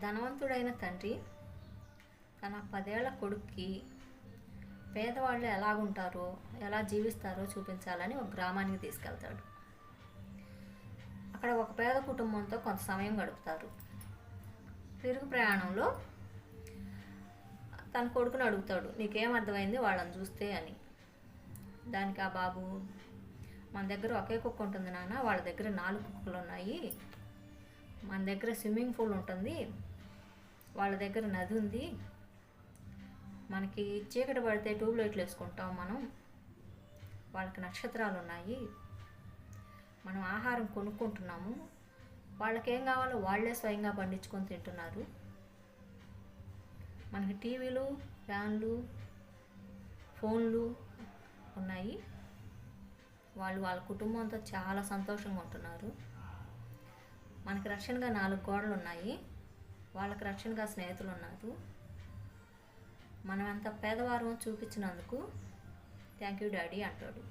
ధనవంతుడైన తండ్రి తన 10 ఏళ్ల కొడుక్కి పేదవాళ్ళు ఎలాగుంటారో, ఎలా జీవిస్తారో చూపించాలని ఒక గ్రామానికి తీసుకెళ్తాడు. అక్కడ ఒక పేద కుటుంబంతో కొంత సమయం గడుపుతారు. తిరుగు ప్రయాణంలో తన కొడుకుని అడుగుతాడు, నీకేం అర్థమైంది వాళ్ళని చూస్తే అని. దానికి ఆ బాబు, మన దగ్గర ఒకే కుక్క ఉంటుంది నాన్న, వాళ్ళ దగ్గర 4 కుక్కలు ఉన్నాయి. మన దగ్గర స్విమ్మింగ్ పూల్ ఉంటుంది, వాళ్ళ దగ్గర నది ఉంది. మనకి చీకటి పడితే ట్యూబ్లైట్లు వేసుకుంటాం మనం, వాళ్ళకి నక్షత్రాలు ఉన్నాయి. మనం ఆహారం కొనుక్కుంటున్నాము, వాళ్ళకేం కావాలో వాళ్ళే స్వయంగా పండించుకొని తింటున్నారు. మనకి టీవీలు, ఫ్యాన్లు, ఫోన్లు ఉన్నాయి. వాళ్ళు వాళ్ళ కుటుంబంతో చాలా సంతోషంగా ఉంటున్నారు. మనకి రక్షణగా 4 గోడలు ఉన్నాయి, వాళ్ళకి రక్షణగా స్నేహితులు ఉన్నారు. మనం ఎంత పేదవారమో చూపించినందుకు థ్యాంక్ యూ డాడీ అంటాడు.